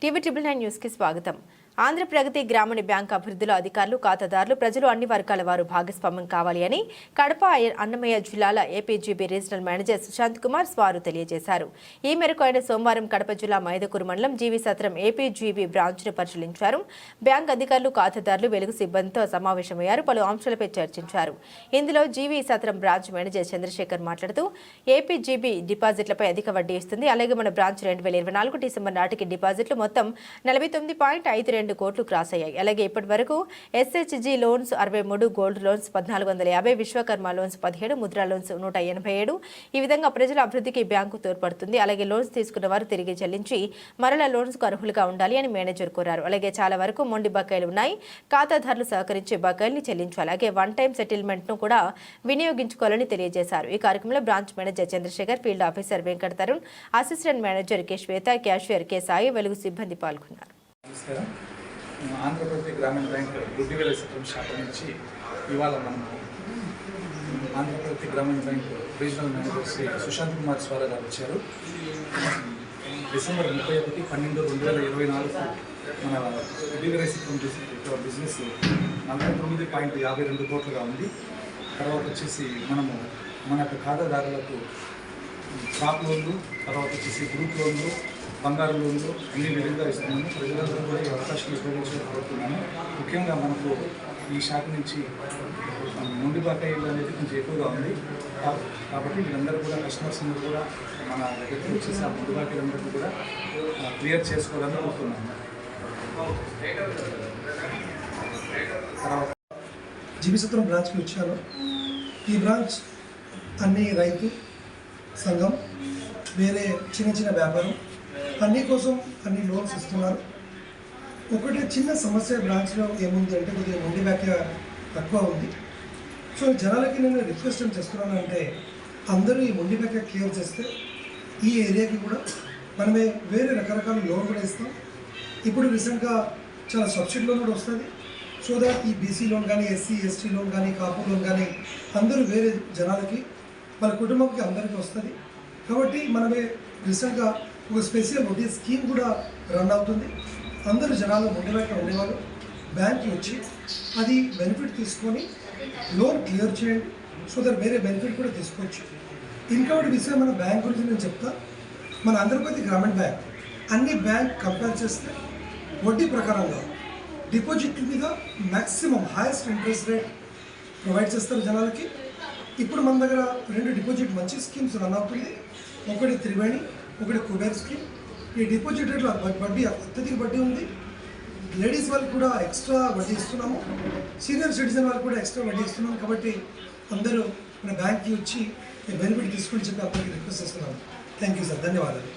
TV 9 news కి స్వాగతం. ఆంధ్ర ప్రగతి గ్రామీణ బ్యాంక్ అభివృద్ధిలో అధికారులు, ఖాతాదారులు, ప్రజలు అన్ని వర్గాల వారు భాగస్వామ్యం కావాలి అని కడప అన్నమయ్య జిల్లాల APGB regional manager Sushant Kumar స్వారు తెలియజేశారు. ఈ మేరకు ఆయన సోమవారం కడప జిల్లా మైదకూరు మండలం జీవి సత్రం ఏపీజీబీ బ్రాంచ్ను పరిశీలించారు. బ్యాంక్ అధికారులు, ఖాతాదారులు, వెలుగు సిబ్బందితో సమావేశమయ్యారు. పలు అంశాలపై చర్చించారు. ఇందులో జీవి సత్రం బ్రాంచ్ మేనేజర్ చంద్రశేఖర్ మాట్లాడుతూ ఏపీజీబీ డిపాజిట్లపై అధిక వడ్డీ ఇస్తుంది. అలాగే మన బ్రాంచ్ 2024 డిసెంబర్ నాటికి డిపాజిట్లు మొత్తం 49.52 కోట్లు క్రాస్ అయ్యాయి. అలాగే ఇప్పటి వరకు SHG loans 63, gold loans 1450, Vishwakarma loans 17, Mudra loans 187. ఈ విధంగా ప్రజల అభివృద్ధికి బ్యాంకు తోడ్పడుతుంది. అలాగే లోన్స్ తీసుకున్న వారు తిరిగి చెల్లించి మరలా లోన్స్ కు అర్హులుగా ఉండాలి అని మేనేజర్ కోరారు. అలాగే చాలా వరకు మొండి బకాయిలు ఉన్నాయి. ఖాతాదారులు సహకరించే బకాయిల్ని చెల్లించాలి. అలాగే వన్ టైం సెటిల్మెంట్ ను కూడా వినియోగించుకోవాలని తెలియజేశారు. ఈ కార్యక్రమంలో branch manager Chandrasekhar, field officer Venkata Tarun, assistant manager K Swetha, cashier K Sai, Velugu సిబ్బంది పాల్గొన్నారు. ఆంధ్రప్రదేశ్ గ్రామీణ బ్యాంక్ గుడ్డివేల సత్రం శాఖ నుంచి ఇవాళ మనము Andhra Pradesh Grameena bank regional manager Shri Sushant Kumar స్వారా గారు వచ్చారు. డిసెంబర్ 31, 12, 2024 మన గుడ్డివేల సత్రం బిజినెస్ 49.52 కోట్లుగా ఉంది. తర్వాత వచ్చేసి మనము మన యొక్క ఖాతాదారులకు షాప్ లోన్లు, తర్వాత వచ్చేసి గ్రూప్ లోన్లు, బంగారు లోన్లు అన్ని విధంగా ఇస్తున్నాము. ప్రజలందరూ కూడా ఈ అవకాశాలు ఉపయోగించాలని కోరుతున్నాను. ముఖ్యంగా మనకు ఈ శాఖ నుంచి మొండి బకాయిలు అనేది కొంచెం ఎక్కువగా ఉంది. కాబట్టి వీళ్ళందరూ కూడా కస్టమర్స్ అందరూ కూడా మన దగ్గరికి వచ్చేసి ఆ మొండి బకాయిలందరినీ కూడా క్లియర్ చేసుకోవాలని కోరుతున్నాను. తర్వాత జీవి సత్రం బ్రాంచ్కి వచ్చాను. ఈ బ్రాంచ్ అన్ని రైతు సంఘం, వేరే చిన్న వ్యాపారం అన్ని కోసం అన్ని లోన్స్ ఇస్తున్నారు. ఒకటి చిన్న సమస్య బ్రాంచ్లో ఏముంది అంటే కొద్దిగా మొండి బకాయి తక్కువ ఉంది. సో జనాలకి నేను రిక్వెస్ట్ ఏం చేస్తున్నాను అంటే అందరూ ఈ మొండి బకాయి క్లియర్ చేస్తే ఈ ఏరియాకి కూడా మనమే వేరే రకరకాల లోన్ కూడా ఇస్తాం. ఇప్పుడు రీసెంట్గా చాలా సబ్సిడీ లోన్ కూడా వస్తుంది. సో దాట్ ఈ బీసీ లోన్ కానీ, ఎస్సీ ఎస్టీ లోన్ కానీ, కాపు లోన్ కానీ అందరూ వేరే జనాలకి వాళ్ళ కుటుంబంకి అందరికీ వస్తుంది. కాబట్టి మనమే రీసెంట్గా ఒక స్పెషల్ వడ్డీ స్కీమ్ కూడా రన్ అవుతుంది. అందరూ జనాలు మొండిబకాయి ఉండేవాళ్ళు బ్యాంక్కి వచ్చి అది బెనిఫిట్ తీసుకొని లోన్ క్లియర్ చేయండి. సో దట్ వేరే బెనిఫిట్ కూడా తీసుకోవచ్చు. ఇంకొకటి విషయం మన బ్యాంక్ గురించి నేను చెప్తా. మన ఆంధ్రప్రదేశ్ గ్రామీణ బ్యాంక్ అన్ని బ్యాంక్ కంపేర్ చేస్తే వడ్డీ ప్రకారంగా డిపాజిట్ల మీద maximum highest interest rate provide చేస్తారు జనాలకి. ఇప్పుడు మన దగ్గర 2 డిపాజిట్ మంచి స్కీమ్స్ రన్ అవుతుంది. ఒకటి త్రివేణి, ఒకటి కుబేర్ స్కీమ్. ఈ డిపాజిట్ రేట్లో వడ్డీ అత్యధిక వడ్డీ ఉంది. లేడీస్ వాళ్ళకి కూడా ఎక్స్ట్రా వడ్డీ ఇస్తున్నాము. సీనియర్ సిటిజన్ వాళ్ళకి కూడా ఎక్స్ట్రా వడ్డీ ఇస్తున్నాము. కాబట్టి అందరూ మన బ్యాంక్కి వచ్చి బెనిఫిట్ తీసుకుని చెప్పి అందరికీ రిక్వెస్ట్ చేస్తున్నాము. థ్యాంక్ యూ సార్, ధన్యవాదాలు.